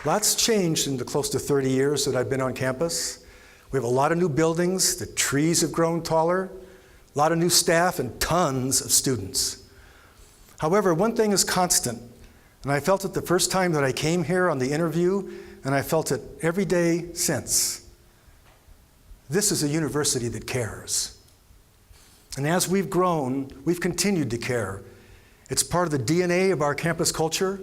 Lots changed in the close to 30 years that I've been on campus. We have a lot of new buildings, the trees have grown taller, a lot of new staff, and tons of students. However, one thing is constant, and I felt it the first time that I came here on the interview, and I felt it every day since. This is a university that cares. And as we've grown, we've continued to care. It's part of the DNA of our campus culture,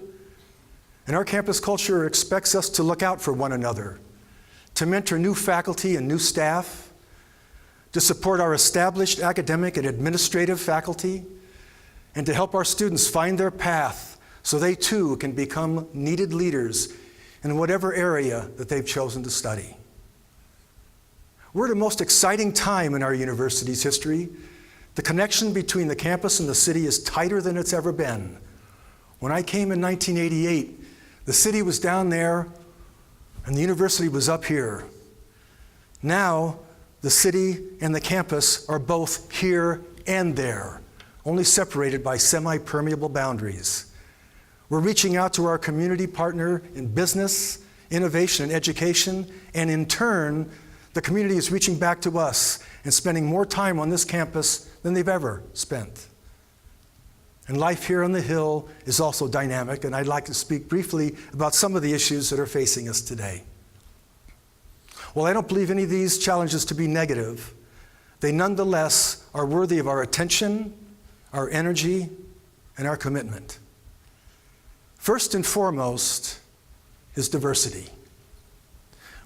and our campus culture expects us to look out for one another, to mentor new faculty and new staff, to support our established academic and administrative faculty, and to help our students find their path so they too can become needed leaders in whatever area that they've chosen to study. We're at a most exciting time in our university's history. The connection between the campus and the city is tighter than it's ever been. When I came in 1988, the city was down there and the university was up here. Now, the city and the campus are both here and there, only separated by semi-permeable boundaries. We're reaching out to our community partner in business, innovation, and education, and in turn, the community is reaching back to us and spending more time on this campus than they've ever spent. And life here on the Hill is also dynamic, and I'd like to speak briefly about some of the issues that are facing us today. While I don't believe any of these challenges to be negative, they nonetheless are worthy of our attention, our energy, and our commitment. First and foremost is diversity.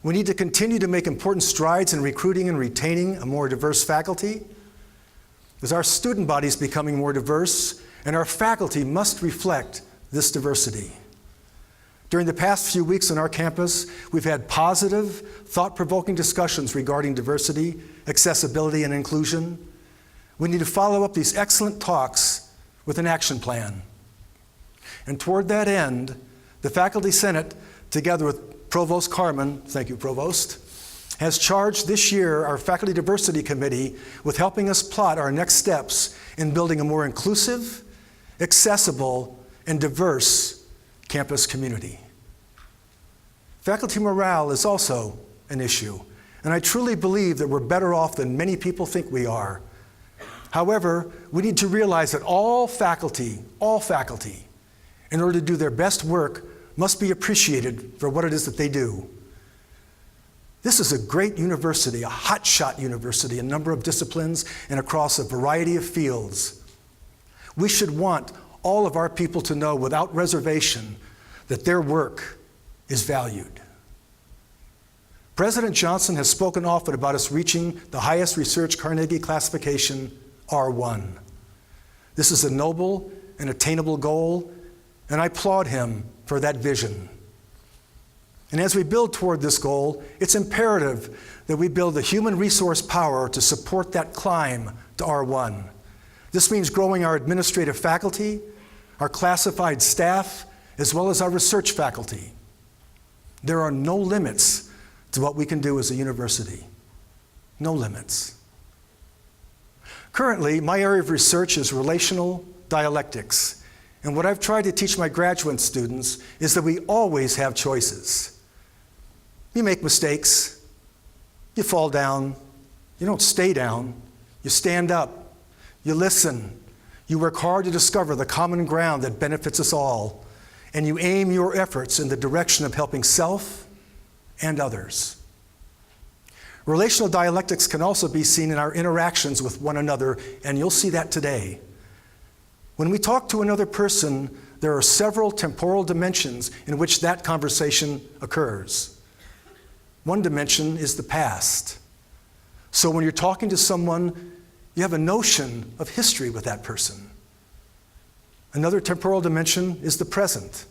We need to continue to make important strides in recruiting and retaining a more diverse faculty, as our student body is becoming more diverse, and our faculty must reflect this diversity. During the past few weeks on our campus, we've had positive, thought-provoking discussions regarding diversity, accessibility, and inclusion. We need to follow up these excellent talks with an action plan. And toward that end, the Faculty Senate, together with Provost Carmen, thank you, Provost, has charged this year our Faculty Diversity Committee with helping us plot our next steps in building a more inclusive, accessible, and diverse campus community. Faculty morale is also an issue, and I truly believe that we're better off than many people think we are. However, we need to realize that all faculty, in order to do their best work, must be appreciated for what it is that they do. This is a great university, a hotshot university, a number of disciplines and across a variety of fields. We should want all of our people to know without reservation that their work is valued. President Johnson has spoken often about us reaching the highest research Carnegie classification, R1. This is a noble and attainable goal, and I applaud him for that vision. And as we build toward this goal, it's imperative that we build the human resource power to support that climb to R1. This means growing our administrative faculty, our classified staff, as well as our research faculty. There are no limits to what we can do as a university. No limits. Currently, my area of research is relational dialectics. And what I've tried to teach my graduate students is that we always have choices. You make mistakes, you fall down, you don't stay down, you stand up, you listen, you work hard to discover the common ground that benefits us all, and you aim your efforts in the direction of helping self and others. Relational dialectics can also be seen in our interactions with one another, and you'll see that today. When we talk to another person, there are several temporal dimensions in which that conversation occurs. One dimension is the past. So when you're talking to someone, you have a notion of history with that person. Another temporal dimension is the present.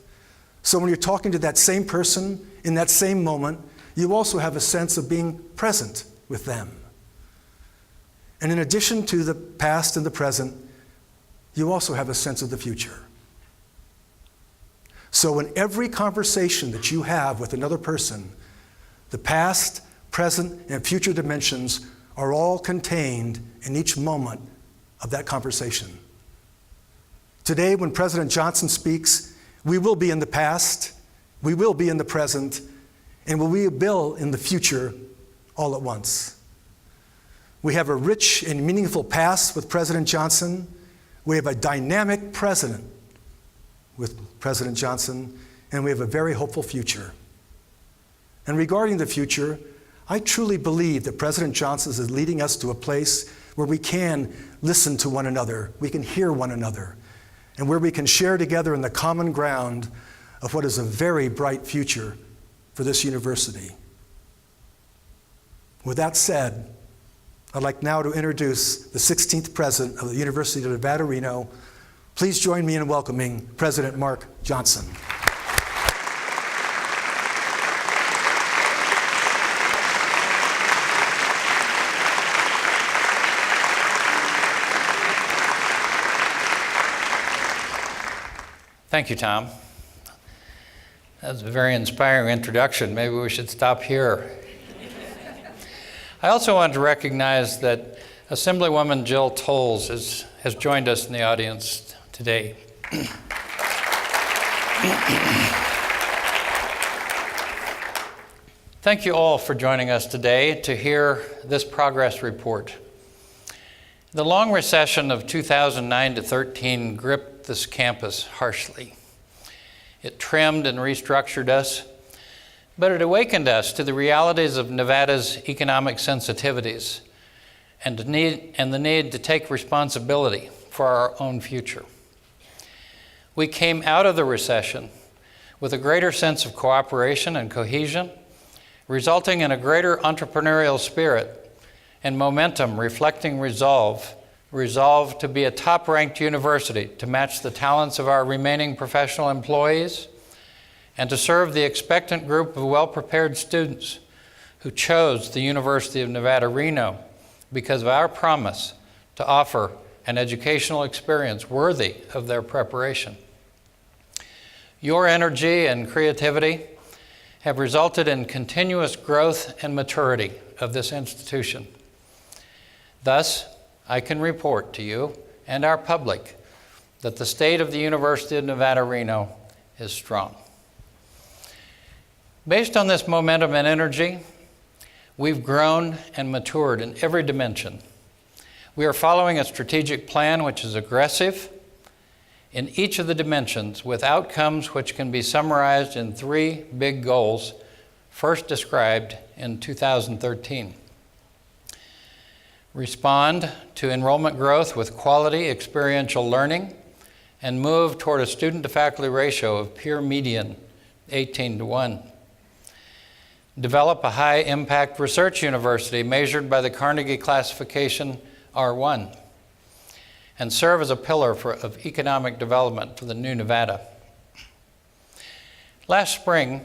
So when you're talking to that same person in that same moment, you also have a sense of being present with them. And in addition to the past and the present, you also have a sense of the future. So in every conversation that you have with another person, the past, present, and future dimensions are all contained in each moment of that conversation. Today, when President Johnson speaks, we will be in the past, We will be in the present, and we will in the future all at once. We have a rich and meaningful past with President Johnson. We have a dynamic president with President Johnson, and we have a very hopeful future. And regarding the future, I truly believe that President Johnson is leading us to a place where we can listen to one another, we can hear one another, and where we can share together in the common ground of what is a very bright future for this university. With that said, I'd like now to introduce the 16th President of the University of Nevada, Reno. Please join me in welcoming President Marc Johnson. Thank you, Tom. That was a very inspiring introduction. Maybe we should stop here. I also want to recognize that Assemblywoman Jill Tolles has joined us in the audience today. Thank you all for joining us today to hear this progress report. The long recession of 2009 to 13 gripped this campus harshly. It trimmed and restructured us, but it awakened us to the realities of Nevada's economic sensitivities and the need to take responsibility for our own future. We came out of the recession with a greater sense of cooperation and cohesion, resulting in a greater entrepreneurial spirit and momentum reflecting resolve to be a top-ranked university, to match the talents of our remaining professional employees, and to serve the expectant group of well-prepared students who chose the University of Nevada, Reno because of our promise to offer an educational experience worthy of their preparation. Your energy and creativity have resulted in continuous growth and maturity of this institution. Thus, I can report to you and our public that the state of the University of Nevada, Reno is strong. Based on this momentum and energy, we've grown and matured in every dimension. We are following a strategic plan which is aggressive in each of the dimensions with outcomes which can be summarized in 3 big goals first described in 2013. Respond to enrollment growth with quality experiential learning and move toward a student-to-faculty ratio of peer median 18:1. Develop a high-impact research university measured by the Carnegie classification R1 and serve as a pillar of economic development for the new Nevada. Last spring,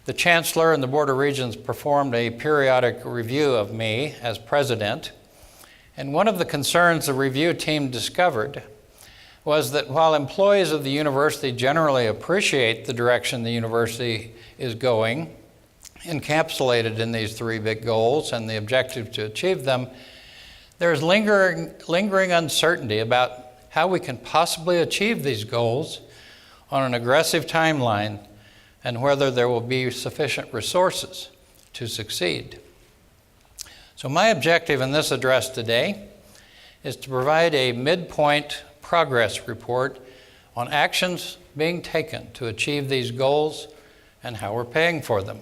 the Chancellor and the Board of Regents performed a periodic review of me as president, and one of the concerns the review team discovered was that while employees of the university generally appreciate the direction the university is going, encapsulated in these 3 big goals and the objective to achieve them, there's lingering uncertainty about how we can possibly achieve these goals on an aggressive timeline and whether there will be sufficient resources to succeed. So my objective in this address today is to provide a midpoint progress report on actions being taken to achieve these goals and how we're paying for them.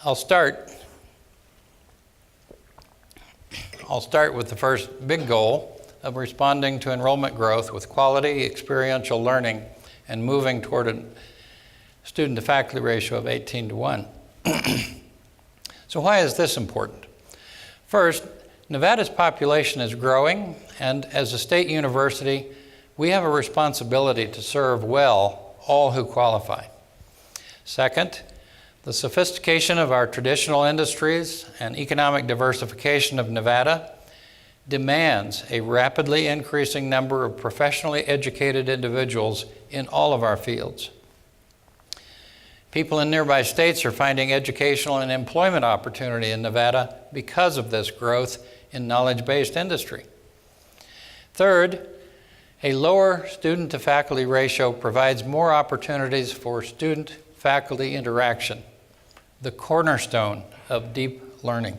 I'll start with the first big goal of responding to enrollment growth with quality experiential learning and moving toward a student-to-faculty ratio of 18:1. So why is this important? First, Nevada's population is growing, and as a state university, we have a responsibility to serve well all who qualify. Second, the sophistication of our traditional industries and economic diversification of Nevada demands a rapidly increasing number of professionally educated individuals in all of our fields. People in nearby states are finding educational and employment opportunity in Nevada because of this growth in knowledge-based industry. Third, A lower student-to-faculty ratio provides more opportunities for student-faculty interaction, the cornerstone of deep learning.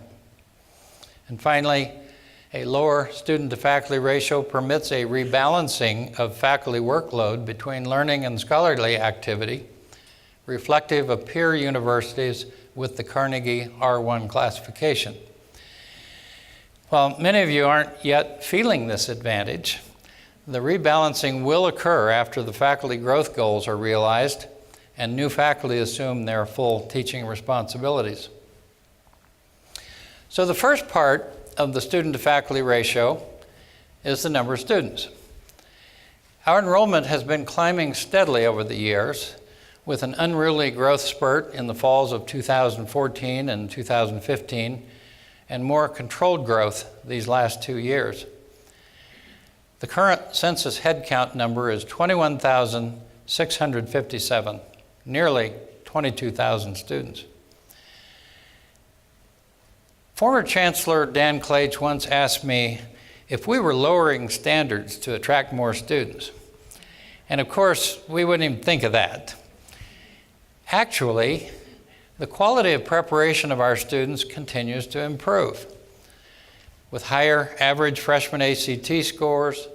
And finally, a lower student-to-faculty ratio permits a rebalancing of faculty workload between learning and scholarly activity, reflective of peer universities with the Carnegie R1 classification. While many of you aren't yet feeling this advantage, the rebalancing will occur after the faculty growth goals are realized and new faculty assume their full teaching responsibilities. So the first part of the student-to-faculty ratio is the number of students. Our enrollment has been climbing steadily over the years, with an unruly growth spurt in the falls of 2014 and 2015, and more controlled growth these last 2 years. The current census headcount number is 21,657, nearly 22,000 students. Former Chancellor Dan Claich once asked me if we were lowering standards to attract more students. And of course, we wouldn't even think of that. Actually, the quality of preparation of our students continues to improve, with higher average freshman ACT scores,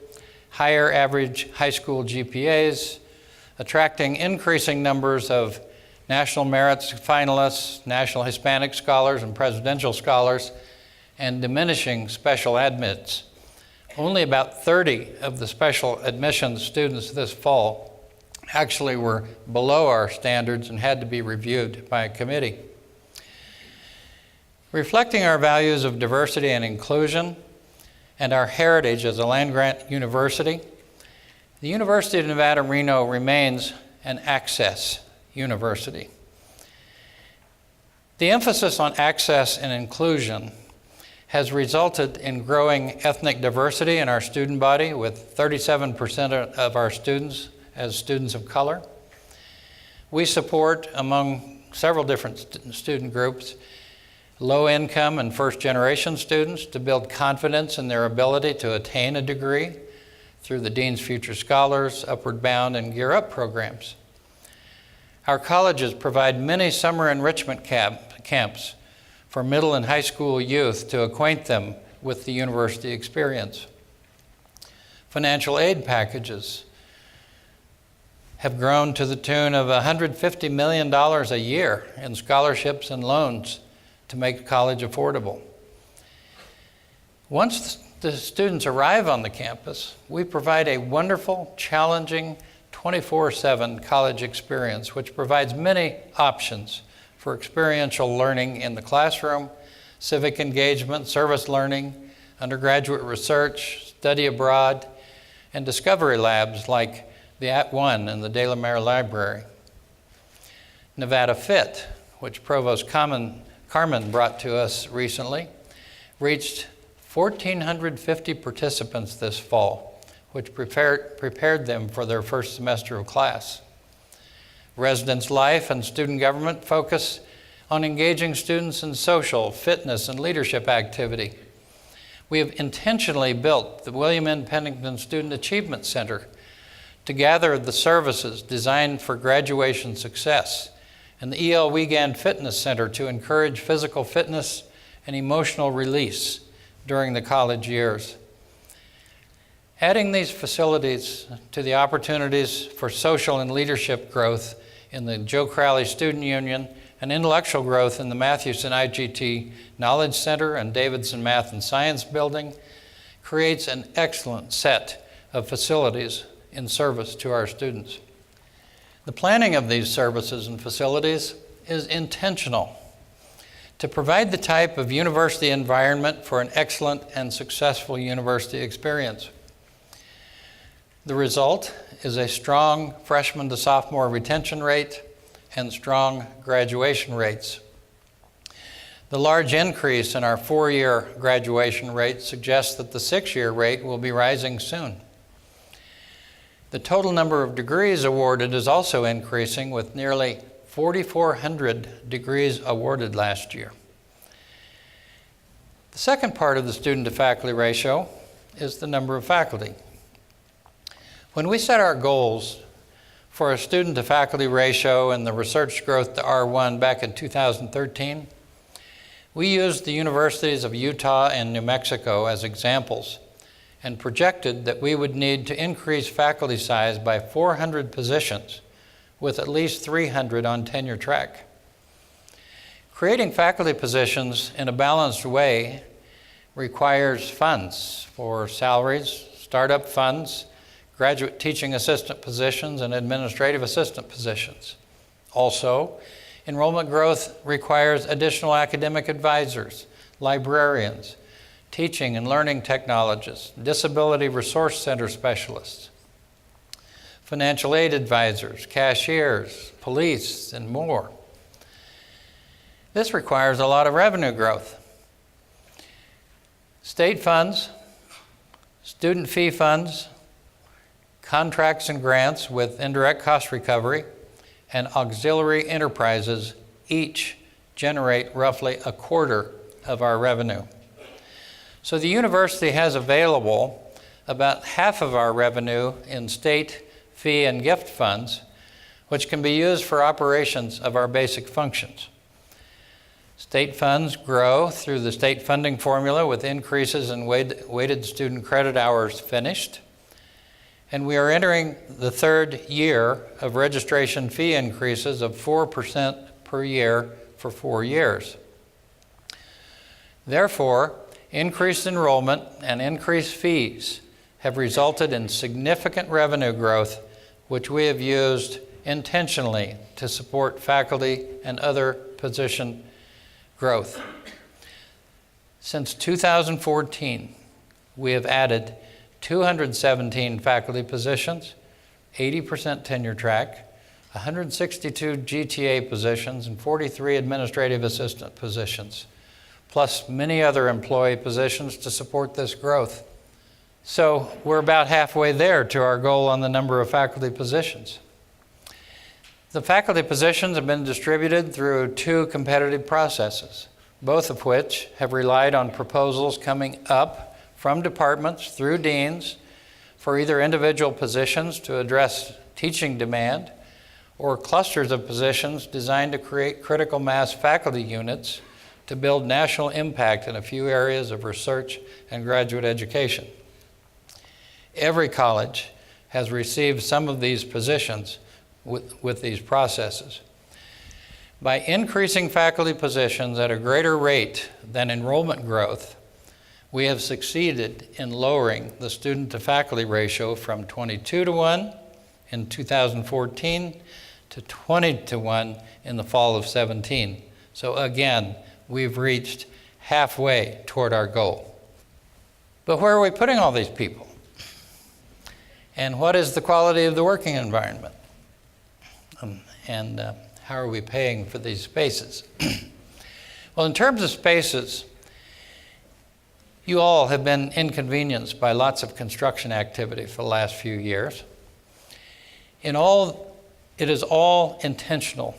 higher average high school GPAs, attracting increasing numbers of National Merits finalists, National Hispanic Scholars, and Presidential Scholars, and diminishing special admits. Only about 30 of the special admissions students this fall actually were below our standards and had to be reviewed by a committee. Reflecting our values of diversity and inclusion and our heritage as a land-grant university, the University of Nevada, Reno remains an access university. The emphasis on access and inclusion has resulted in growing ethnic diversity in our student body, with 37% of our students as students of color. We support, among several different student groups, low-income and first-generation students to build confidence in their ability to attain a degree through the Dean's Future Scholars, Upward Bound, and Gear Up programs. Our colleges provide many summer enrichment camps for middle and high school youth to acquaint them with the university experience. Financial aid packages have grown to the tune of $150 million a year in scholarships and loans to make college affordable. Once the students arrive on the campus, we provide a wonderful, challenging, 24/7 college experience, which provides many options for experiential learning in the classroom, civic engagement, service learning, undergraduate research, study abroad, and discovery labs like the @ONE and the De La Mare Library. Nevada Fit, which Provost Carmen brought to us recently, reached 1,450 participants this fall, which prepared them for their first semester of class. Residence life and student government focus on engaging students in social, fitness, and leadership activity. We have intentionally built the William N. Pennington Student Achievement Center to gather the services designed for graduation success, and the E.L. Wiegand Fitness Center to encourage physical fitness and emotional release during the college years. Adding these facilities to the opportunities for social and leadership growth in the Joe Crowley Student Union and intellectual growth in the Mathewson IGT Knowledge Center and Davidson Math and Science Building creates an excellent set of facilities in service to our students. The planning of these services and facilities is intentional to provide the type of university environment for an excellent and successful university experience. The result is a strong freshman to sophomore retention rate and strong graduation rates. The large increase in our 4-year graduation rate suggests that the 6-year rate will be rising soon. The total number of degrees awarded is also increasing, with nearly 4,400 degrees awarded last year. The second part of the student-to-faculty ratio is the number of faculty. When we set our goals for a student-to-faculty ratio and the research growth to R1 back in 2013, we used the universities of Utah and New Mexico as examples and projected that we would need to increase faculty size by 400 positions, with at least 300 on tenure track. Creating faculty positions in a balanced way requires funds for salaries, startup funds, graduate teaching assistant positions, and administrative assistant positions. Also, enrollment growth requires additional academic advisors, librarians, teaching and learning technologists, disability resource center specialists, financial aid advisors, cashiers, police, and more. This requires a lot of revenue growth. State funds, student fee funds, contracts and grants with indirect cost recovery, and auxiliary enterprises each generate roughly a quarter of our revenue. So the university has available about half of our revenue in state fee and gift funds, which can be used for operations of our basic functions. State funds grow through the state funding formula with increases in weighted student credit hours finished. And we are entering the third year of registration fee increases of 4% per year for 4 years. Therefore, increased enrollment and increased fees have resulted in significant revenue growth, which we have used intentionally to support faculty and other position growth. Since 2014, we have added 217 faculty positions, 80% tenure track, 162 GTA positions, and 43 administrative assistant positions, plus many other employee positions to support this growth. So we're about halfway there to our goal on the number of faculty positions. The faculty positions have been distributed through 2 competitive processes, both of which have relied on proposals coming up from departments through deans for either individual positions to address teaching demand or clusters of positions designed to create critical mass faculty units to build national impact in a few areas of research and graduate education. Every college has received some of these positions with these processes. By increasing faculty positions at a greater rate than enrollment growth, we have succeeded in lowering the student-to-faculty ratio from 22-to-1 in 2014 to 20-to-1 in the fall of 17. So again, we've reached halfway toward our goal. But where are we putting all these people? And what is the quality of the working environment? And how are we paying for these spaces? Well, in terms of spaces, you all have been inconvenienced by lots of construction activity for the last few years. It is all intentional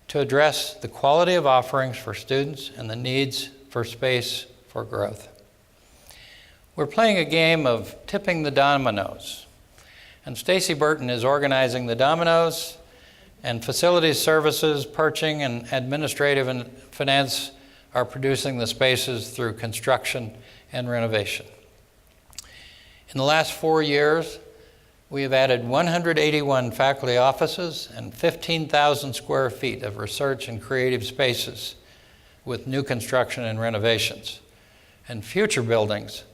to address the quality of offerings for students and the needs for space for growth. We're playing a game of tipping the dominoes, and Stacy Burton is organizing the dominoes, and facilities services, purchasing, and administrative and finance are producing the spaces through construction and renovation. In the last 4 years, we have added 181 faculty offices and 15,000 square feet of research and creative spaces with new construction and renovations. And future buildings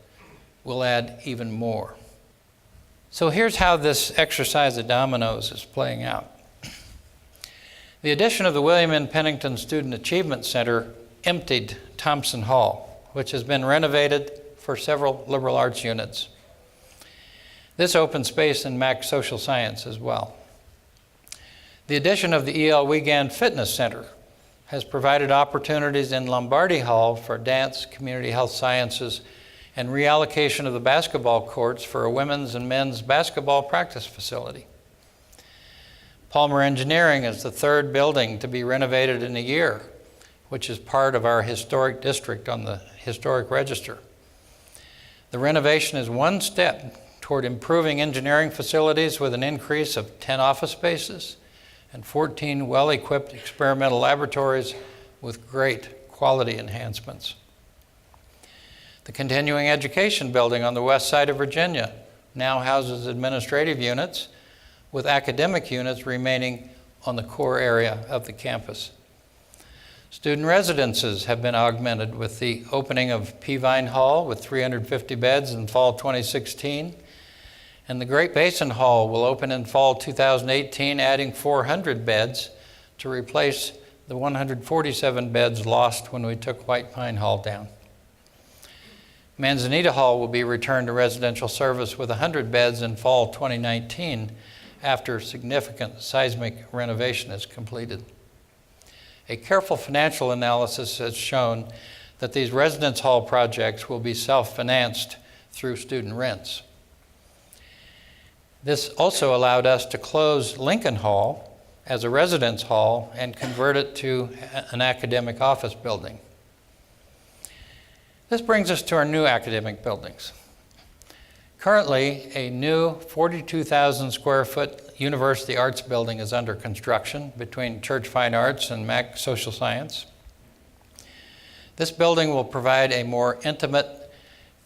will add even more. So here's how this exercise of dominoes is playing out. The addition of the William N. Pennington Student Achievement Center emptied Thompson Hall, which has been renovated for several liberal arts units. This opened space in Mac Social Science as well. The addition of the E.L. Wiegand Fitness Center has provided opportunities in Lombardi Hall for dance, community health sciences, and reallocation of the basketball courts for a women's and men's basketball practice facility. Palmer Engineering is the third building to be renovated in a year, which is part of our historic district on the Historic Register. The renovation is one step toward improving engineering facilities with an increase of 10 office spaces and 14 well-equipped experimental laboratories with great quality enhancements. The continuing education building on the west side of Virginia now houses administrative units, with academic units remaining on the core area of the campus. Student residences have been augmented with the opening of Peavine Hall with 350 beds in fall 2016, and the Great Basin Hall will open in fall 2018, adding 400 beds to replace the 147 beds lost when we took White Pine Hall down. Manzanita Hall will be returned to residential service with 100 beds in fall 2019 after significant seismic renovation is completed. A careful financial analysis has shown that these residence hall projects will be self-financed through student rents. This also allowed us to close Lincoln Hall as a residence hall and convert it to an academic office building. This brings us to our new academic buildings. Currently, a new 42,000 square foot University Arts building is under construction between Church Fine Arts and Mac Social Science. This building will provide a more intimate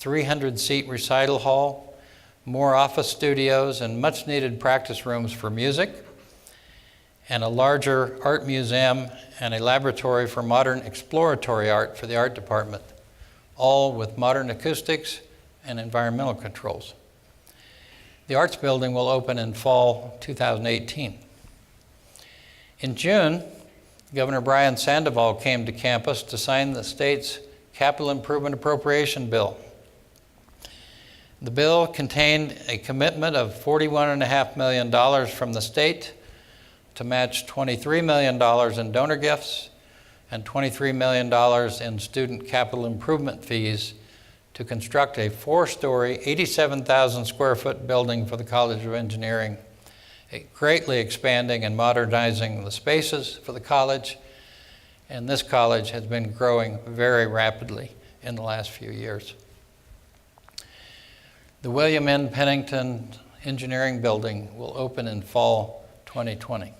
300-seat recital hall, more office studios, and much-needed practice rooms for music, and a larger art museum and a laboratory for modern exploratory art for the art department, all with modern acoustics and environmental controls. The arts building will open in fall 2018. In June, Governor Brian Sandoval came to campus to sign the state's Capital Improvement Appropriation Bill. The bill contained a commitment of $41.5 million from the state to match $23 million in donor gifts and $23 million in student capital improvement fees to construct a 4-story, 87,000 square foot building for the College of Engineering, greatly expanding and modernizing the spaces for the college. And this college has been growing very rapidly in the last few years. The William N. Pennington Engineering Building will open in fall 2020.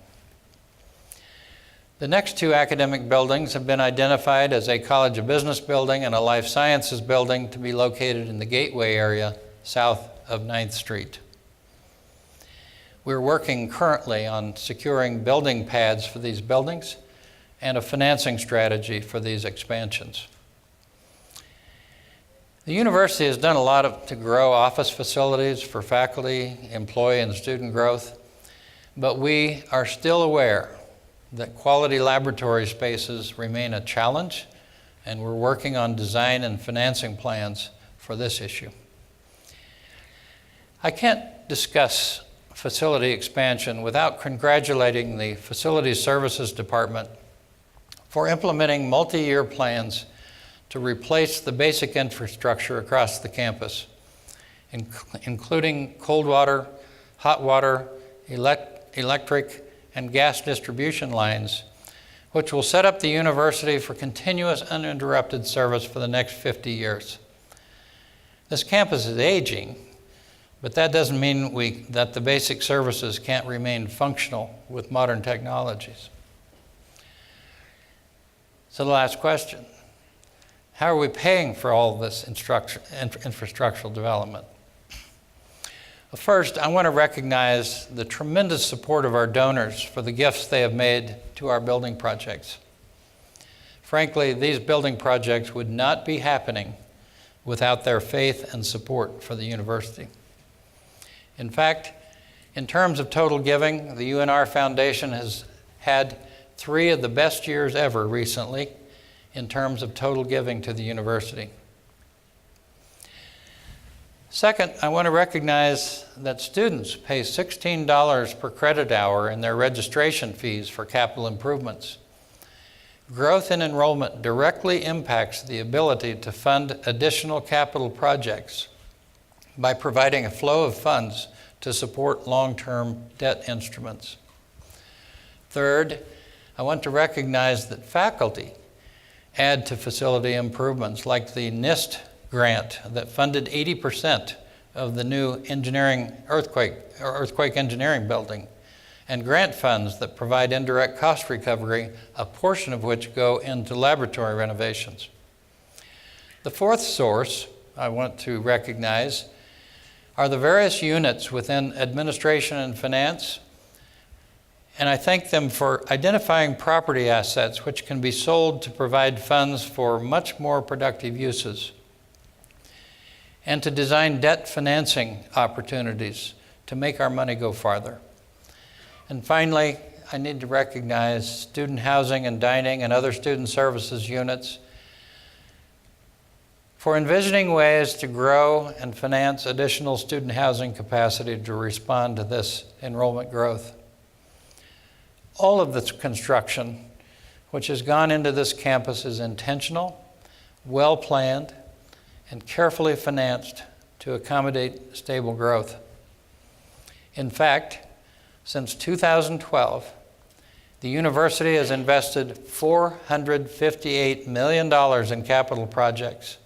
The next two academic buildings have been identified as a College of Business building and a Life Sciences building to be located in the Gateway area south of 9th Street. We're working currently on securing building pads for these buildings and a financing strategy for these expansions. The university has done a lot to grow office facilities for faculty, employee, and student growth, but we are still aware that quality laboratory spaces remain a challenge, and we're working on design and financing plans for this issue. I can't discuss facility expansion without congratulating the Facilities Services Department for implementing multi-year plans to replace the basic infrastructure across the campus, including cold water, hot water, electric, and gas distribution lines, which will set up the university for continuous uninterrupted service for the next 50 years. This campus is aging, but that doesn't mean that the basic services can't remain functional with modern technologies. So the last question, how are we paying for all this infrastructural development? First, I want to recognize the tremendous support of our donors for the gifts they have made to our building projects. Frankly, these building projects would not be happening without their faith and support for the university. In fact, in terms of total giving, the UNR Foundation has had 3 of the best years ever recently in terms of total giving to the university. Second, I want to recognize that students pay $16 per credit hour in their registration fees for capital improvements. Growth in enrollment directly impacts the ability to fund additional capital projects by providing a flow of funds to support long-term debt instruments. Third, I want to recognize that faculty add to facility improvements like the NIST grant that funded 80% of the new earthquake engineering building, and grant funds that provide indirect cost recovery, a portion of which go into laboratory renovations. The fourth source I want to recognize are the various units within administration and finance, and I thank them for identifying property assets which can be sold to provide funds for much more productive uses, and to design debt financing opportunities to make our money go farther. And finally, I need to recognize student housing and dining and other student services units for envisioning ways to grow and finance additional student housing capacity to respond to this enrollment growth. All of this construction, which has gone into this campus, is intentional, well-planned, and carefully financed to accommodate stable growth. In fact, since 2012, the university has invested $458 million in capital projects,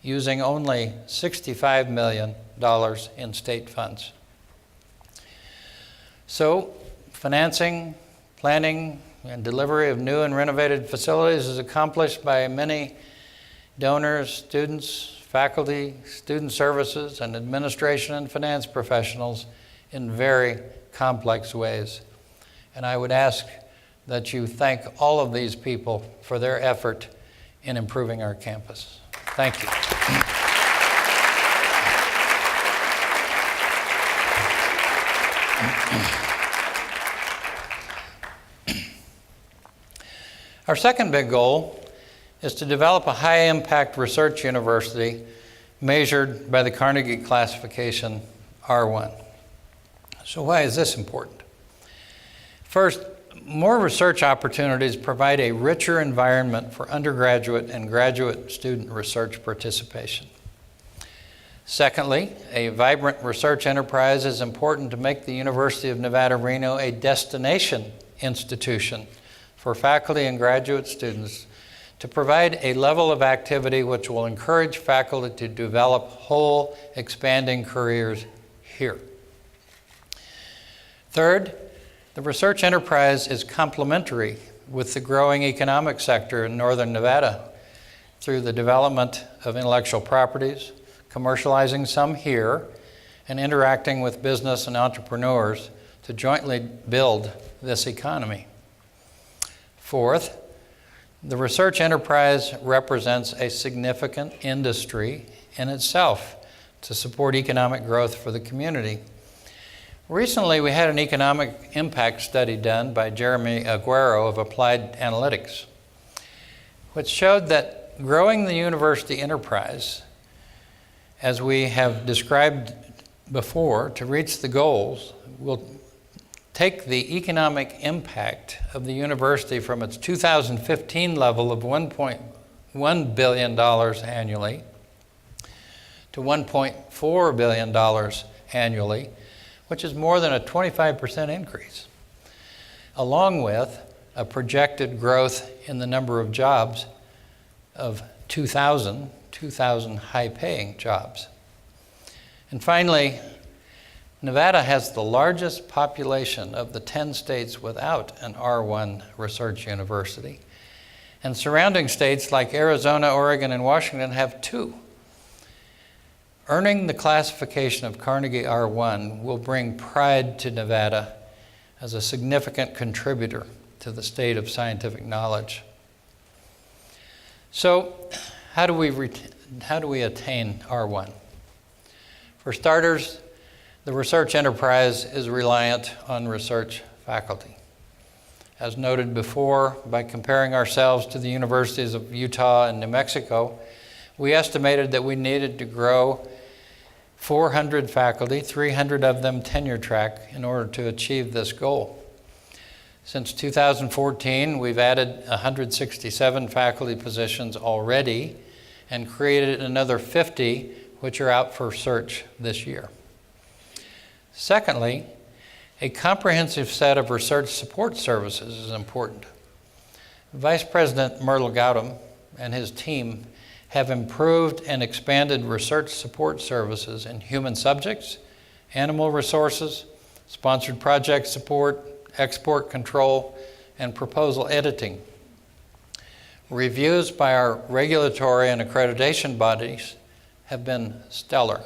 using only $65 million in state funds. So, financing, planning, and delivery of new and renovated facilities is accomplished by many donors, students, faculty, student services, and administration and finance professionals in very complex ways. And I would ask that you thank all of these people for their effort in improving our campus. Thank you. Our second big goal is to develop a high-impact research university measured by the Carnegie classification R1. So why is this important? First, more research opportunities provide a richer environment for undergraduate and graduate student research participation. Secondly, a vibrant research enterprise is important to make the University of Nevada, Reno a destination institution for faculty and graduate students to provide a level of activity which will encourage faculty to develop whole, expanding careers here. Third, the research enterprise is complementary with the growing economic sector in northern Nevada through the development of intellectual properties, commercializing some here, and interacting with business and entrepreneurs to jointly build this economy. Fourth, the research enterprise represents a significant industry in itself to support economic growth for the community. Recently, we had an economic impact study done by Jeremy Aguero of Applied Analytics, which showed that growing the university enterprise, as we have described before, to reach the goals, will take the economic impact of the university from its 2015 level of $1.1 billion annually to $1.4 billion annually, which is more than a 25% increase, along with a projected growth in the number of jobs of 2,000 high-paying jobs. And finally, Nevada has the largest population of the 10 states without an R1 research university, and surrounding states like Arizona, Oregon, and Washington have 2. Earning the classification of Carnegie R1 will bring pride to Nevada as a significant contributor to the state of scientific knowledge. So, how do we attain R1? For starters, the research enterprise is reliant on research faculty. As noted before, by comparing ourselves to the universities of Utah and New Mexico, we estimated that we needed to grow 400 faculty, 300 of them tenure track, in order to achieve this goal. Since 2014, we've added 167 faculty positions already and created another 50, which are out for search this year. Secondly, a comprehensive set of research support services is important. Vice President Myrtle Gautam and his team have improved and expanded research support services in human subjects, animal resources, sponsored project support, export control, and proposal editing. Reviews by our regulatory and accreditation bodies have been stellar,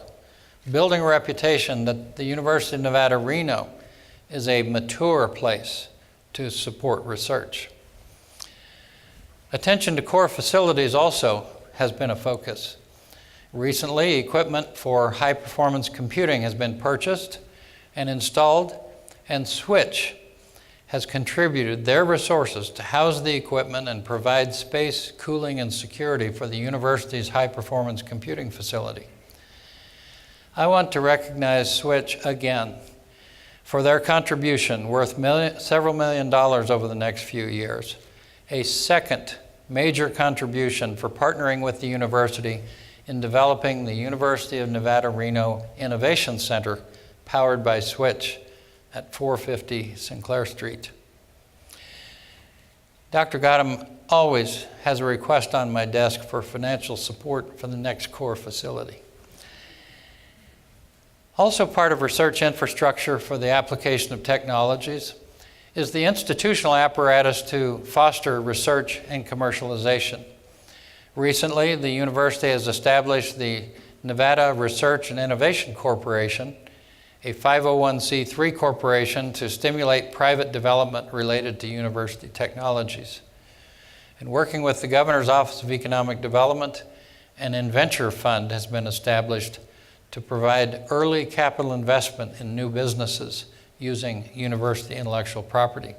building a reputation that the University of Nevada, Reno is a mature place to support research. Attention to core facilities also has been a focus. Recently, equipment for high-performance computing has been purchased and installed, and Switch has contributed their resources to house the equipment and provide space, cooling, and security for the university's high-performance computing facility. I want to recognize Switch again for their contribution worth several million dollars over the next few years. A second major contribution for partnering with the university in developing the University of Nevada, Reno Innovation Center powered by Switch at 450 Sinclair Street. Dr. Gautam always has a request on my desk for financial support for the next core facility. Also part of research infrastructure for the application of technologies is the institutional apparatus to foster research and commercialization. Recently, the university has established the Nevada Research and Innovation Corporation, a 501c3 corporation to stimulate private development related to university technologies. And working with the Governor's Office of Economic Development, an Inventure Fund has been established to provide early capital investment in new businesses using university intellectual property.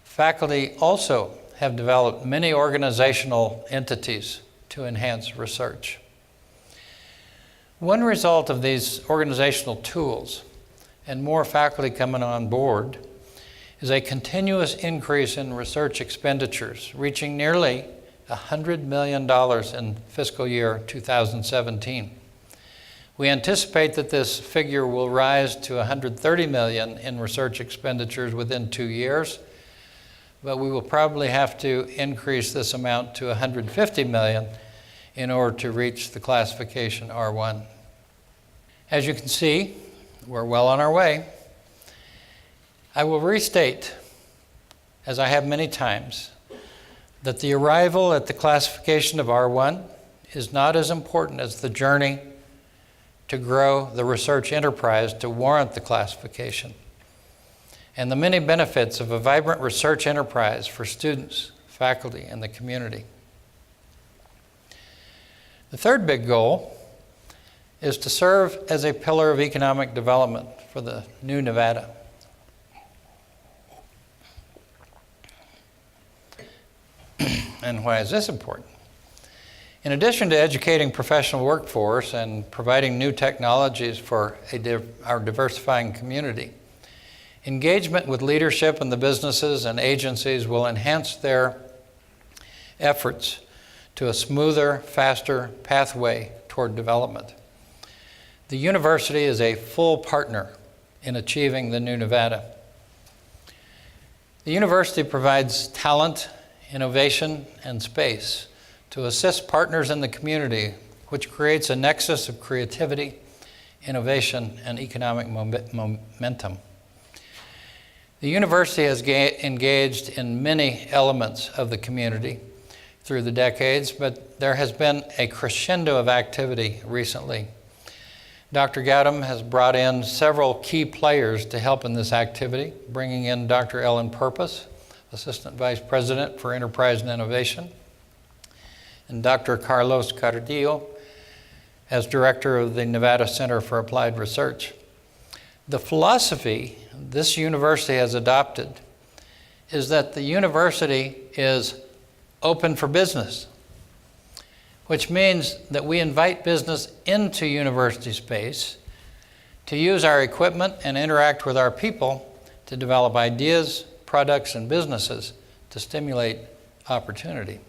Faculty also have developed many organizational entities to enhance research. One result of these organizational tools, and more faculty coming on board, is a continuous increase in research expenditures, reaching nearly $100 million in fiscal year 2017. We anticipate that this figure will rise to $130 million in research expenditures within 2 years, but we will probably have to increase this amount to $150 million in order to reach the classification R1. As you can see, we're well on our way. I will restate, as I have many times, that the arrival at the classification of R1 is not as important as the journey to grow the research enterprise to warrant the classification, and the many benefits of a vibrant research enterprise for students, faculty, and the community. The third big goal is to serve as a pillar of economic development for the new Nevada. And why is this important? In addition to educating professional workforce and providing new technologies for our diversifying community, engagement with leadership in the businesses and agencies will enhance their efforts to a smoother, faster pathway toward development. The university is a full partner in achieving the new Nevada. The university provides talent, innovation, and space to assist partners in the community, which creates a nexus of creativity, innovation, and economic momentum. The university has engaged in many elements of the community through the decades, but there has been a crescendo of activity recently. Dr. Gautam has brought in several key players to help in this activity, bringing in Dr. Ellen Purpose, Assistant Vice President for Enterprise and Innovation, and Dr. Carlos Cardillo as Director of the Nevada Center for Applied Research. The philosophy this university has adopted is that the university is open for business, which means that we invite business into university space to use our equipment and interact with our people to develop ideas, products, and businesses to stimulate opportunity.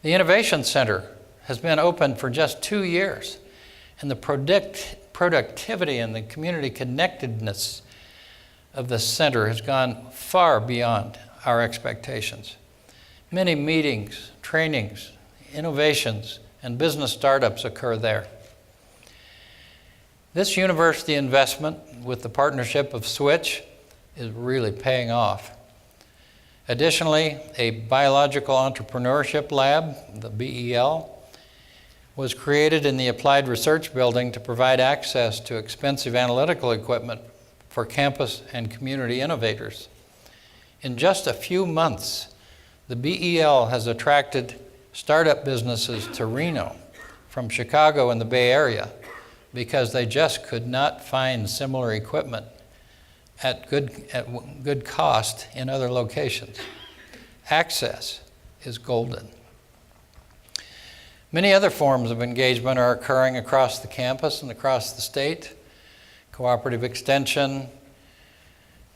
The Innovation Center has been open for just 2 years, and the productivity and the community connectedness of the center has gone far beyond our expectations. Many meetings, trainings, innovations, and business startups occur there. This university investment with the partnership of Switch is really paying off. Additionally, a biological entrepreneurship lab, the BEL, was created in the Applied Research Building to provide access to expensive analytical equipment for campus and community innovators. In just a few months, the BEL has attracted startup businesses to Reno from Chicago and the Bay Area because they just could not find similar equipment at good cost in other locations. Access is golden. Many other forms of engagement are occurring across the campus and across the state. Cooperative extension,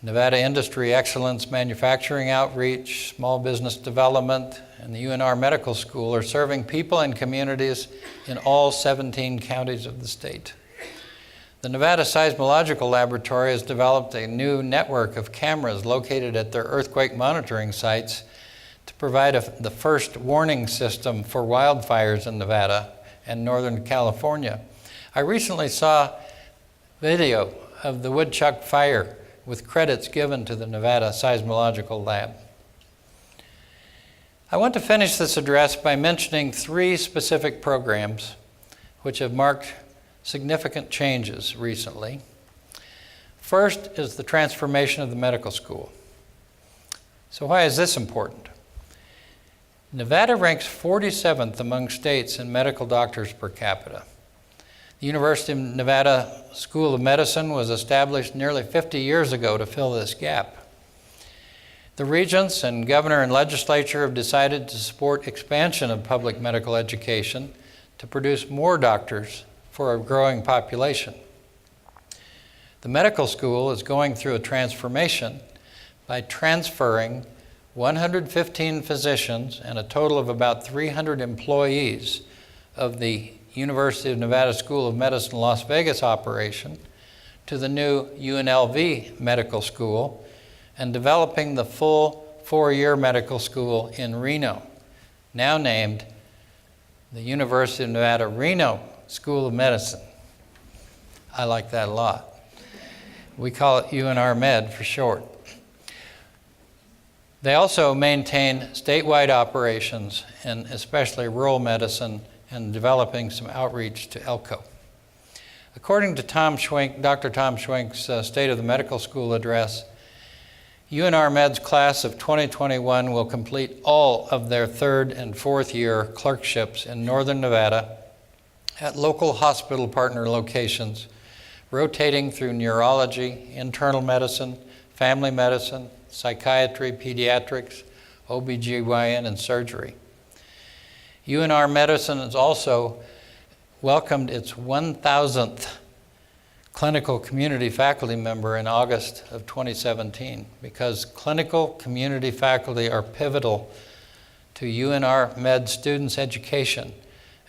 Nevada Industry Excellence Manufacturing Outreach, Small Business Development, and the UNR Medical School are serving people and communities in all 17 counties of the state. The Nevada Seismological Laboratory has developed a new network of cameras located at their earthquake monitoring sites to provide the first warning system for wildfires in Nevada and Northern California. I recently saw video of the Woodchuck fire with credits given to the Nevada Seismological Lab. I want to finish this address by mentioning 3 specific programs which have marked significant changes recently. First is the transformation of the medical school. So why is this important? Nevada ranks 47th among states in medical doctors per capita. The University of Nevada School of Medicine was established nearly 50 years ago to fill this gap. The regents and governor and legislature have decided to support expansion of public medical education to produce more doctors for a growing population. The medical school is going through a transformation by transferring 115 physicians and a total of about 300 employees of the University of Nevada School of Medicine Las Vegas operation to the new UNLV Medical School and developing the full 4-year medical school in Reno, now named the University of Nevada Reno School of Medicine. I like that a lot. We call it UNR Med for short. They also maintain statewide operations in especially rural medicine and developing some outreach to Elko. According to Dr. Tom Schwenk's State of the Medical School address, UNR Med's class of 2021 will complete all of their 3rd and 4th year clerkships in northern Nevada at local hospital partner locations, rotating through neurology, internal medicine, family medicine, psychiatry, pediatrics, OBGYN, and surgery. UNR Medicine has also welcomed its 1,000th clinical community faculty member in August of 2017 because clinical community faculty are pivotal to UNR Med students' education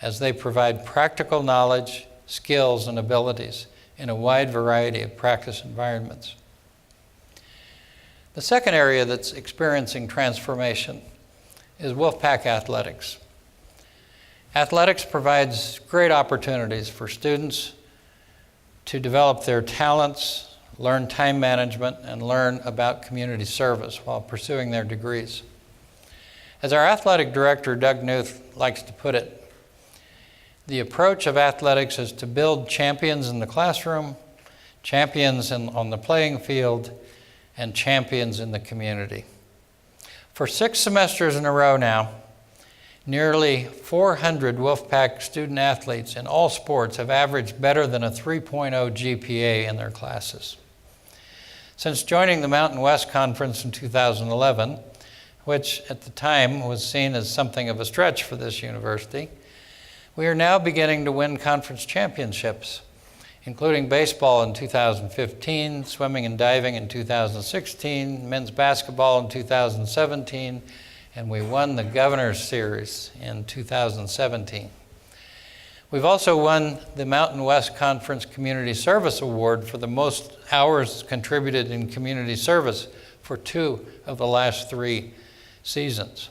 as they provide practical knowledge, skills, and abilities in a wide variety of practice environments. The second area that's experiencing transformation is Wolfpack Athletics. Athletics provides great opportunities for students to develop their talents, learn time management, and learn about community service while pursuing their degrees. As our athletic director, Doug Knuth, likes to put it, the approach of athletics is to build champions in the classroom, champions on the playing field, and champions in the community. For 6 semesters in a row now, nearly 400 Wolfpack student athletes in all sports have averaged better than a 3.0 GPA in their classes. Since joining the Mountain West Conference in 2011, which at the time was seen as something of a stretch for this university, we are now beginning to win conference championships, including baseball in 2015, swimming and diving in 2016, men's basketball in 2017, and we won the Governor's Series in 2017. We've also won the Mountain West Conference Community Service Award for the most hours contributed in community service for 2 of the last 3 seasons.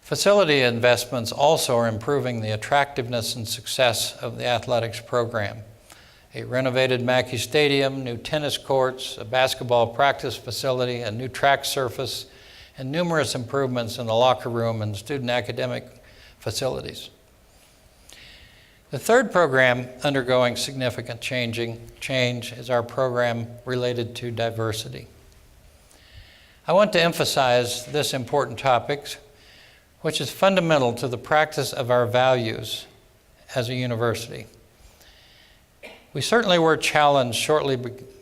Facility investments also are improving the attractiveness and success of the athletics program. A renovated Mackey Stadium, new tennis courts, a basketball practice facility, a new track surface, and numerous improvements in the locker room and student academic facilities. The third program undergoing significant change is our program related to diversity. I want to emphasize this important topic, which is fundamental to the practice of our values as a university. We certainly were challenged shortly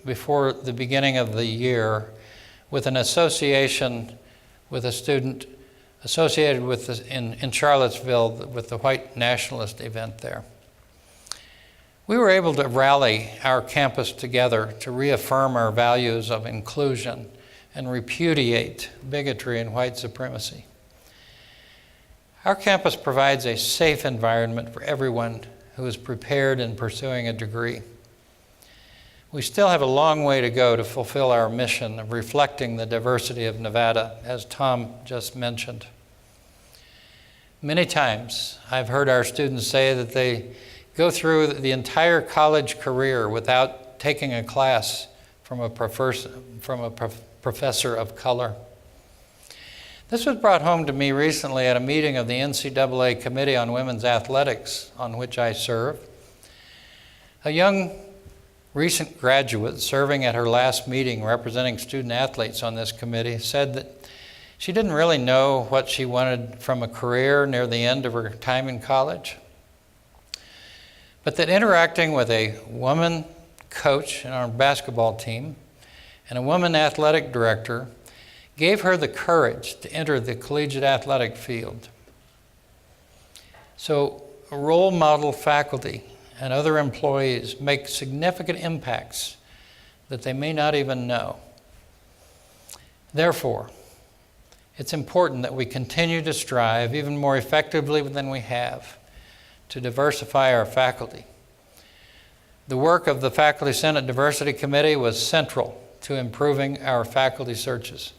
before the beginning of the year with an association with a student associated with in Charlottesville with the white nationalist event there. We were able to rally our campus together to reaffirm our values of inclusion and repudiate bigotry and white supremacy. Our campus provides a safe environment for everyone who is prepared in pursuing a degree. We still have a long way to go to fulfill our mission of reflecting the diversity of Nevada, as Tom just mentioned. Many times I've heard our students say that they go through the entire college career without taking a class from a professor of color. This was brought home to me recently at a meeting of the NCAA Committee on Women's Athletics, on which I serve. A young recent graduate serving at her last meeting representing student athletes on this committee said that she didn't really know what she wanted from a career near the end of her time in college, but that interacting with a woman coach in our basketball team and a woman athletic director gave her the courage to enter the collegiate athletic field. So role model faculty and other employees make significant impacts that they may not even know. Therefore, it's important that we continue to strive even more effectively than we have to diversify our faculty. The work of the Faculty Senate Diversity Committee was central to improving our faculty searches.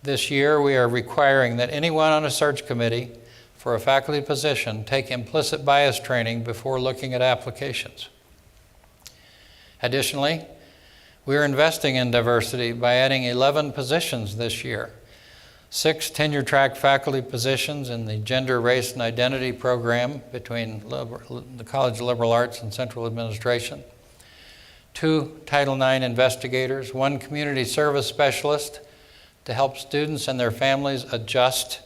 This year, we are requiring that anyone on a search committee for a faculty position take implicit bias training before looking at applications. Additionally, we are investing in diversity by adding 11 positions this year, 6 tenure-track faculty positions in the Gender, Race, and Identity program between the College of Liberal Arts and Central Administration, 2 Title IX investigators, 1 community service specialist to help students and their families adjust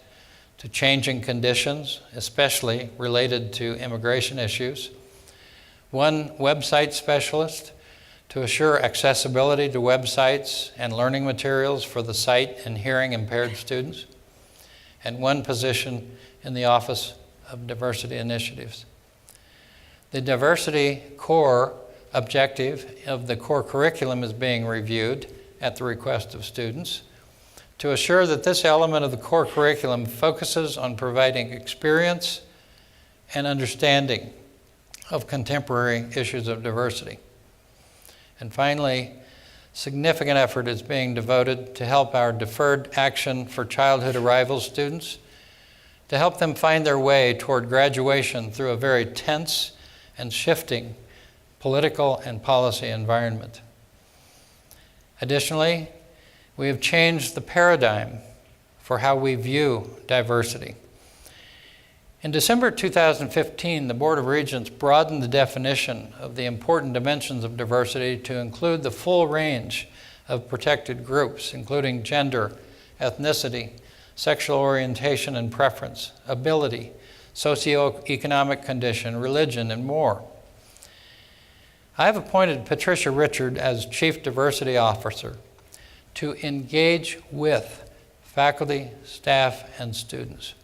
to changing conditions, especially related to immigration issues, 1 website specialist to assure accessibility to websites and learning materials for the sight and hearing impaired students, and 1 position in the Office of Diversity Initiatives. The diversity core objective of the core curriculum is being reviewed at the request of students to assure that this element of the core curriculum focuses on providing experience and understanding of contemporary issues of diversity. And finally, significant effort is being devoted to help our deferred action for childhood arrival students, to help them find their way toward graduation through a very tense and shifting political and policy environment. Additionally, we have changed the paradigm for how we view diversity. In December 2015, the Board of Regents broadened the definition of the important dimensions of diversity to include the full range of protected groups, including gender, ethnicity, sexual orientation and preference, ability, socioeconomic condition, religion, and more. I have appointed Patricia Richard as Chief Diversity Officer to engage with faculty, staff, and students.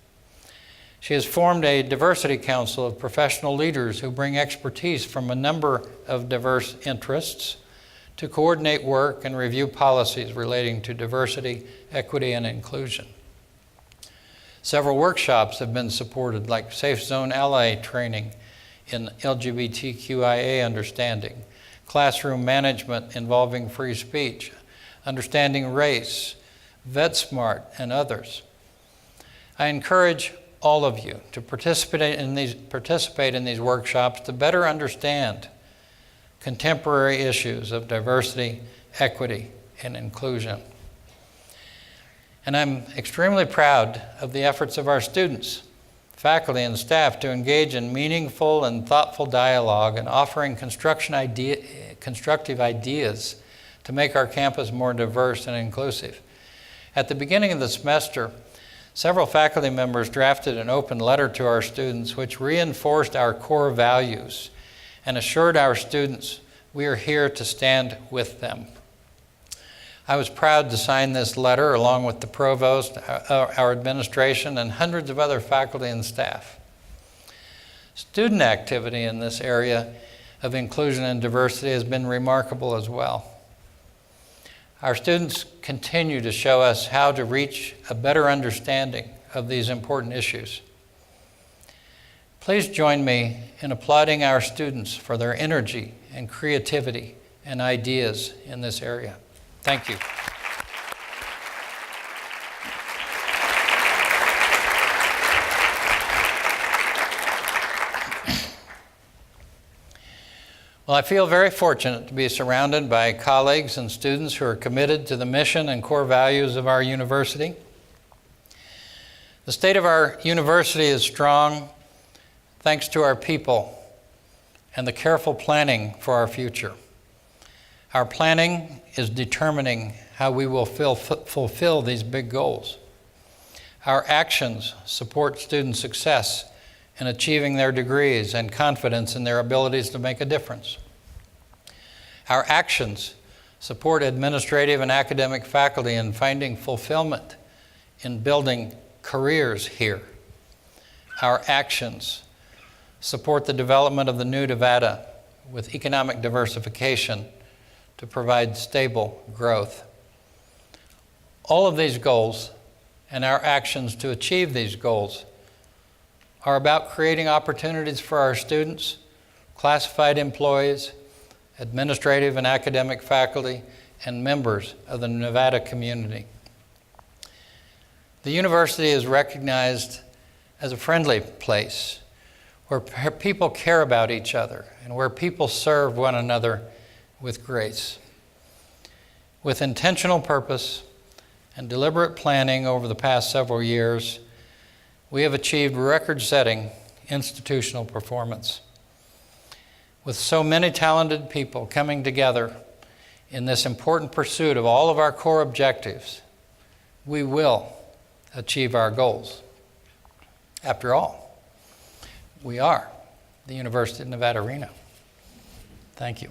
She has formed a diversity council of professional leaders who bring expertise from a number of diverse interests to coordinate work and review policies relating to diversity, equity, and inclusion. Several workshops have been supported, like Safe Zone Ally training in LGBTQIA understanding, classroom management involving free speech, understanding race, VetSmart, and others. I encourage all of you to participate in these workshops to better understand contemporary issues of diversity, equity, and inclusion. And I'm extremely proud of the efforts of our students, faculty, and staff to engage in meaningful and thoughtful dialogue and offering constructive ideas to make our campus more diverse and inclusive. At the beginning of the semester, several faculty members drafted an open letter to our students which reinforced our core values and assured our students we are here to stand with them. I was proud to sign this letter along with the provost, our administration, and hundreds of other faculty and staff. Student activity in this area of inclusion and diversity has been remarkable as well. Our students continue to show us how to reach a better understanding of these important issues. Please join me in applauding our students for their energy and creativity and ideas in this area. Thank you. Well, I feel very fortunate to be surrounded by colleagues and students who are committed to the mission and core values of our university. The state of our university is strong thanks to our people and the careful planning for our future. Our planning is determining how we will fulfill these big goals. Our actions support student success in achieving their degrees and confidence in their abilities to make a difference. Our actions support administrative and academic faculty in finding fulfillment in building careers here. Our actions support the development of the new Nevada with economic diversification to provide stable growth. All of these goals and our actions to achieve these goals are about creating opportunities for our students, classified employees, administrative and academic faculty, and members of the Nevada community. The university is recognized as a friendly place where people care about each other and where people serve one another with grace. With intentional purpose and deliberate planning over the past several years, we have achieved record-setting institutional performance. With so many talented people coming together in this important pursuit of all of our core objectives, we will achieve our goals. After all, we are the University of Nevada, Reno. Thank you.